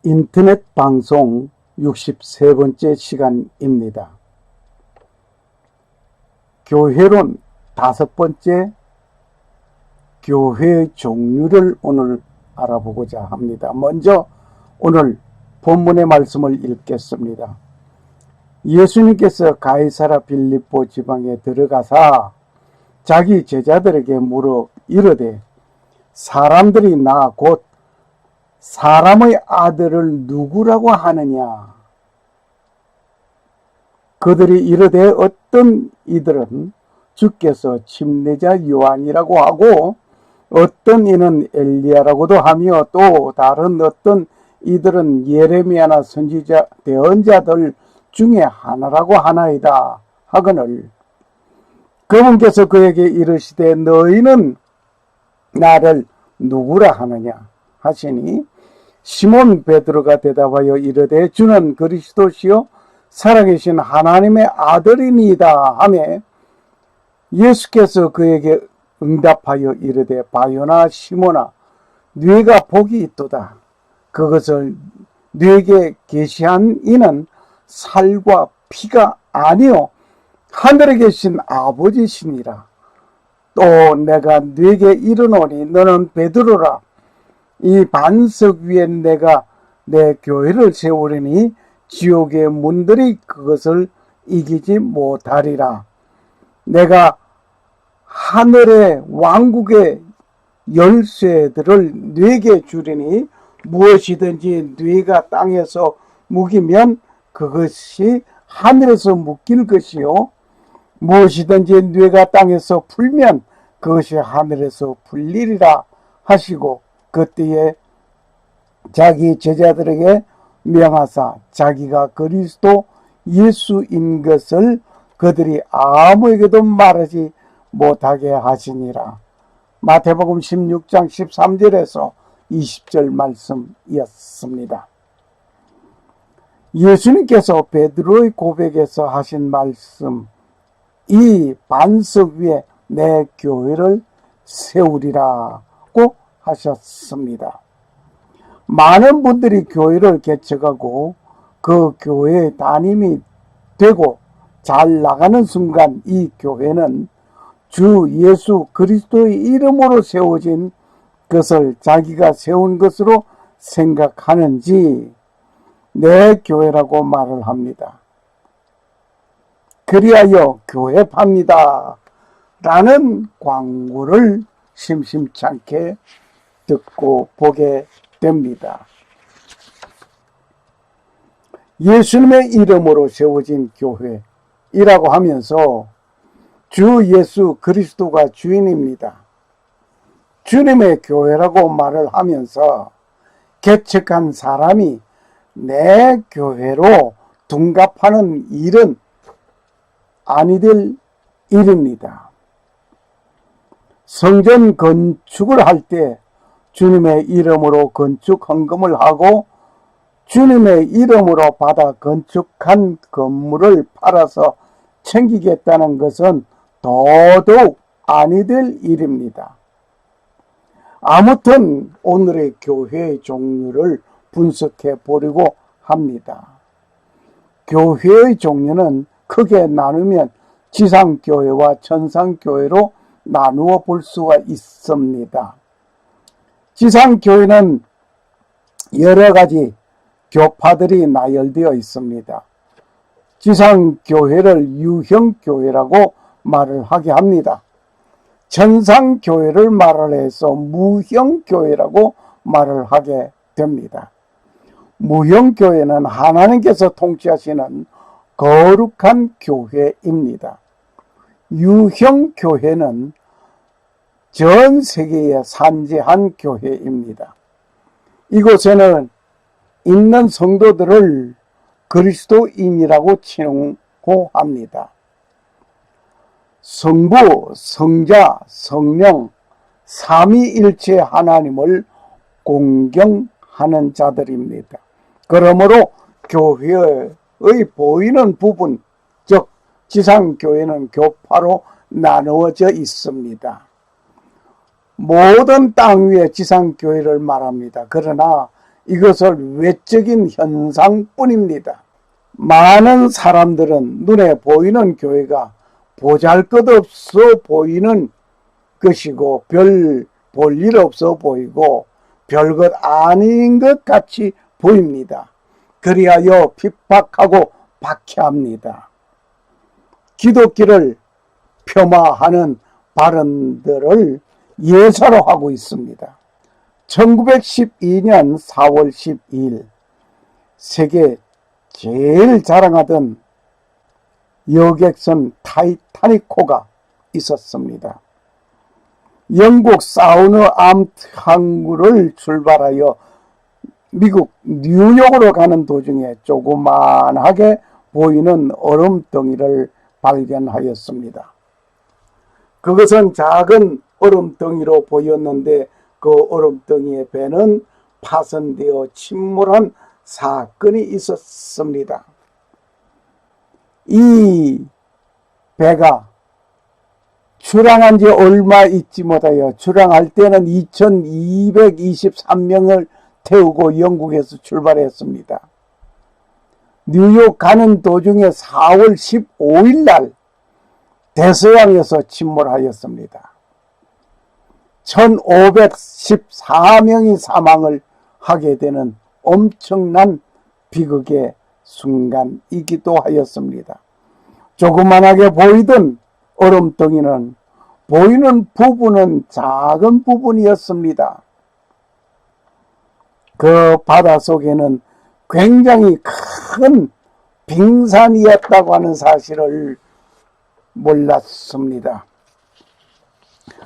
인터넷 방송 63번째 시간입니다. 교회론 5번째, 교회의 종류를 오늘 알아보고자 합니다. 먼저 오늘 본문의 말씀을 읽겠습니다. 예수님께서 가이사라 빌립보 지방에 들어가사 자기 제자들에게 물어 이르되 사람들이 나 곧 사람의 아들을 누구라고 하느냐? 그들이 이르되 어떤 이들은 주께서 침례자 요한이라고 하고 어떤 이는 엘리야라고도 하며 또 다른 어떤 이들은 예레미야나 선지자 대언자들 중에 하나라고 하나이다 하거늘 그분께서 그에게 이르시되 너희는 나를 누구라 하느냐 하시니 시몬 베드로가 대답하여 이르되 주는 그리스도시요 살아계신 하나님의 아들이니이다 하매 예수께서 그에게 응답하여 이르되 바요나 시몬아 네가 복이 있도다. 그것을 네게 계시한 이는 살과 피가 아니요 하늘에 계신 아버지시니라. 또 내가 네게 이르노니 너는 베드로라. 이 반석 위에 내가 내 교회를 세우리니 지옥의 문들이 그것을 이기지 못하리라. 내가 하늘의 왕국의 열쇠들을 네게 주리니 무엇이든지 네가 땅에서 묵이면 그것이 하늘에서 묶일 것이요 무엇이든지 네가 땅에서 풀면 그것이 하늘에서 풀리리라 하시고 그때에 자기 제자들에게 명하사 자기가 그리스도 예수인 것을 그들이 아무에게도 말하지 못하게 하시니라. 마태복음 16장 13절에서 20절 말씀이었습니다. 예수님께서 베드로의 고백에서 하신 말씀, 이 반석 위에 내 교회를 세우리라고 하셨습니다. 많은 분들이 교회를 개척하고 그 교회의 담임이 되고 잘 나가는 순간 이 교회는 주 예수 그리스도의 이름으로 세워진 것을 자기가 세운 것으로 생각하는지 내 교회라고 말을 합니다. 그리하여 교회 팝니다 라는 광고를 심심찮게 듣고 보게 됩니다. 예수님의 이름으로 세워진 교회이라고 하면서 주 예수 그리스도가 주인입니다. 주님의 교회라고 말을 하면서 개척한 사람이 내 교회로 둔갑하는 일은 아니될 일입니다. 성전 건축을 할 때 주님의 이름으로 건축 헌금을 하고 주님의 이름으로 받아 건축한 건물을 팔아서 챙기겠다는 것은 더더욱 아니될 일입니다. 아무튼 오늘의 교회의 종류를 분석해 보려고 합니다. 교회의 종류는 크게 나누면 지상교회와 천상교회로 나누어 볼 수가 있습니다. 지상교회는 여러 가지 교파들이 나열되어 있습니다. 지상교회를 유형교회라고 말을 하게 합니다. 천상교회를 말을 해서 무형교회라고 말을 하게 됩니다. 무형교회는 하나님께서 통치하시는 거룩한 교회입니다. 유형교회는 전 세계에 산재한 교회입니다. 이곳에는 있는 성도들을 그리스도인이라고 칭호합니다. 성부, 성자, 성령, 삼위일체 하나님을 공경하는 자들입니다. 그러므로 교회의 보이는 부분, 즉 지상교회는 교파로 나누어져 있습니다. 모든 땅 위에 지상교회를 말합니다. 그러나 이것을 외적인 현상뿐입니다. 많은 사람들은 눈에 보이는 교회가 보잘것없어 보이는 것이고 별 볼 일 없어 보이고 별것 아닌 것 같이 보입니다. 그리하여 핍박하고 박해합니다. 기독교를 폄하하는 발언들을 예사로 하고 있습니다. 1912년 4월 12일 세계 제일 자랑하던 여객선 타이타닉호가 있었습니다. 영국 사우드암프튼 항구를 출발하여 미국 뉴욕으로 가는 도중에 조그만하게 보이는 얼음덩이를 발견하였습니다. 그것은 작은 얼음덩이로 보였는데 그 얼음덩이의 배는 파손되어 침몰한 사건이 있었습니다. 이 배가 출항한 지 얼마 있지 못하여 출항할 때는 2223명을 태우고 영국에서 출발했습니다. 뉴욕 가는 도중에 4월 15일 날 대서양에서 침몰하였습니다. 1514명이 사망을 하게 되는 엄청난 비극의 순간이기도 하였습니다. 조그만하게 보이던 얼음덩이는 보이는 부분은 작은 부분이었습니다. 그 바다 속에는 굉장히 큰 빙산이었다고 하는 사실을 몰랐습니다.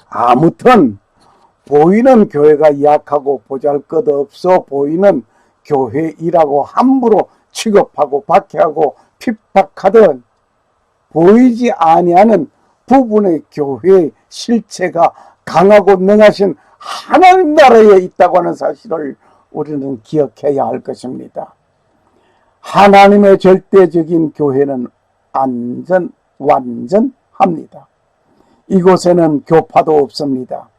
아무튼 보이는 교회가 약하고 보잘것없어 보이는 교회이라고 함부로 취급하고 박해하고 핍박하던 보이지 아니하는 부분의 교회의 실체가 강하고 능하신 하나님 나라에 있다고 하는 사실을 우리는 기억해야 할 것입니다. 하나님의 절대적인 교회는 완전합니다. 이곳에는 교파도 없습니다.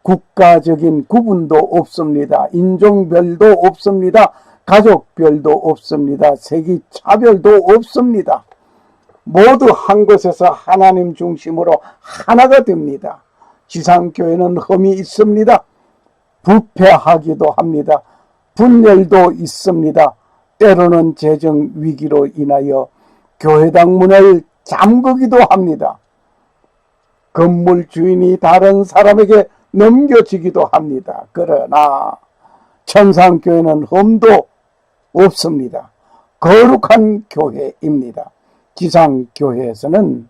국가적인 구분도 없습니다. 인종별도 없습니다. 가족별도 없습니다. 세기 차별도 없습니다. 모두 한 곳에서 하나님 중심으로 하나가 됩니다. 지상교회는 흠이 있습니다. 부패하기도 합니다. 분열도 있습니다. 때로는 재정 위기로 인하여 교회당 문을 잠그기도 합니다. 건물 주인이 다른 사람에게 넘겨지기도 합니다. 그러나 천상교회는 흠도 없습니다. 거룩한 교회입니다. 지상교회에서는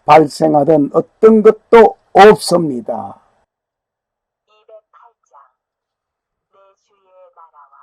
발생하던 어떤 것도 없습니다. 208장 내 주의 나라와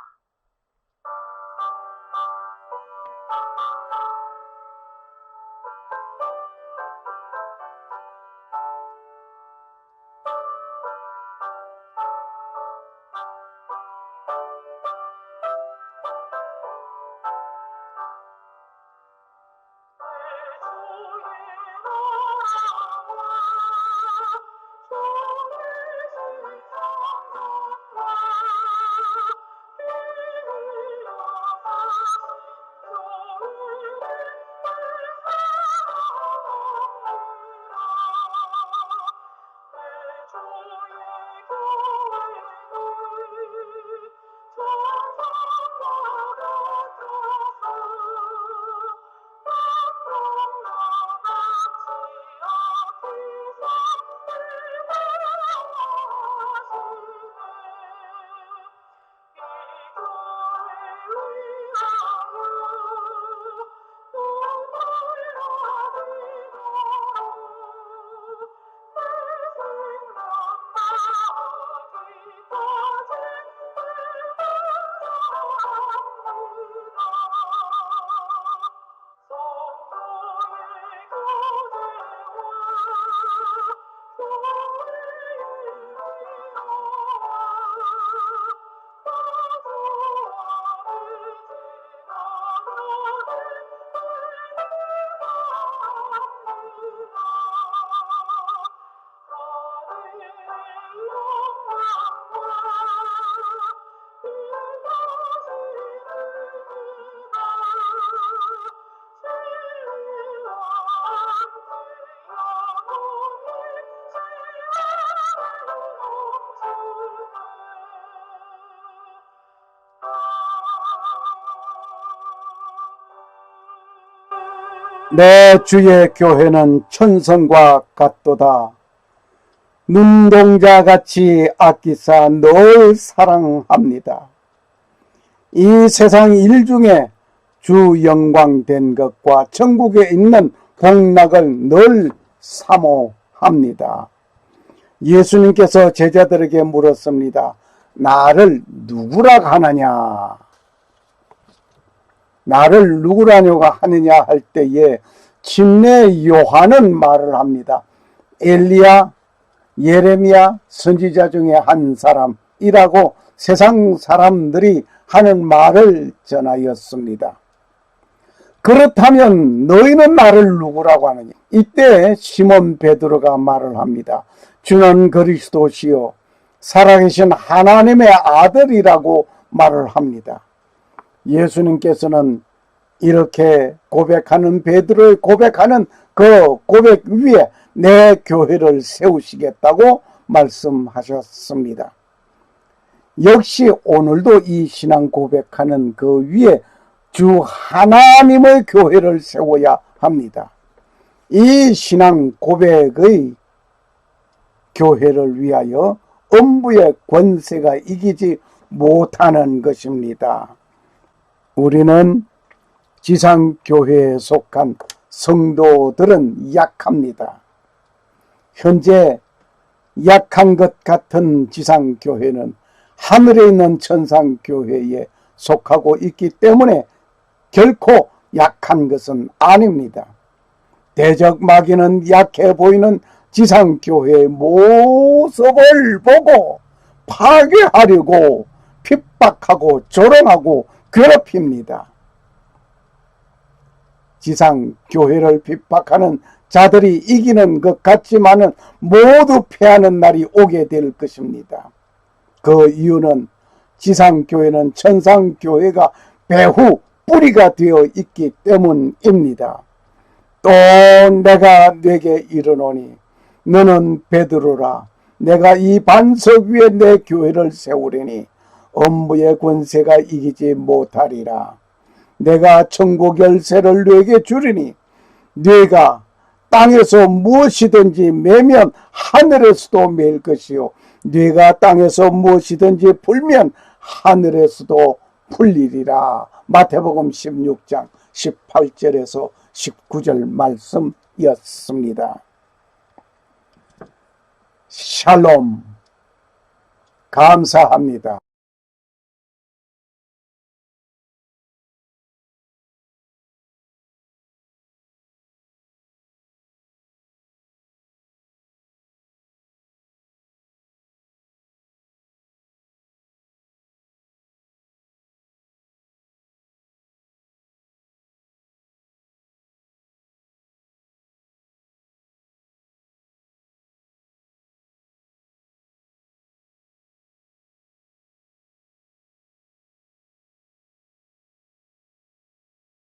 내 주의 교회는 천성과 같도다. 눈동자같이 아끼사 늘 사랑합니다. 이 세상 일 중에 주 영광된 것과 천국에 있는 복락을 늘 사모합니다. 예수님께서 제자들에게 물었습니다. 나를 누구라 하느냐? 나를 누구라뇨가 하느냐 할 때에 침례 요한은 말을 합니다. 엘리야, 예레미야 선지자 중에 한 사람이라고 세상 사람들이 하는 말을 전하였습니다. 그렇다면 너희는 나를 누구라고 하느냐? 이때 시몬 베드로가 말을 합니다. 주는 그리스도시요 살아계신 하나님의 아들이라고 말을 합니다. 예수님께서는 이렇게 고백하는 베드로의 고백하는 그 고백 위에 내 교회를 세우시겠다고 말씀하셨습니다. 역시 오늘도 이 신앙 고백하는 그 위에 주 하나님의 교회를 세워야 합니다. 이 신앙 고백의 교회를 위하여 음부의 권세가 이기지 못하는 것입니다. 우리는 지상교회에 속한 성도들은 약합니다. 현재 약한 것 같은 지상교회는 하늘에 있는 천상교회에 속하고 있기 때문에 결코 약한 것은 아닙니다. 대적 마귀는 약해 보이는 지상교회의 모습을 보고 파괴하려고 핍박하고 조롱하고 괴롭힙니다. 지상교회를 핍박하는 자들이 이기는 것 같지만은 모두 패하는 날이 오게 될 것입니다. 그 이유는 지상교회는 천상교회가 배후 뿌리가 되어 있기 때문입니다. 또 내가 네게 이르노니 너는 베드로라. 내가 이 반석 위에 내 교회를 세우리니 음부의 권세가 이기지 못하리라. 내가 천국 열쇠를 네게 주리니 네가 땅에서 무엇이든지 매면 하늘에서도 매일 것이요 네가 땅에서 무엇이든지 풀면 하늘에서도 풀리리라. 마태복음 16장 18절에서 19절 말씀이었습니다. 샬롬. 감사합니다.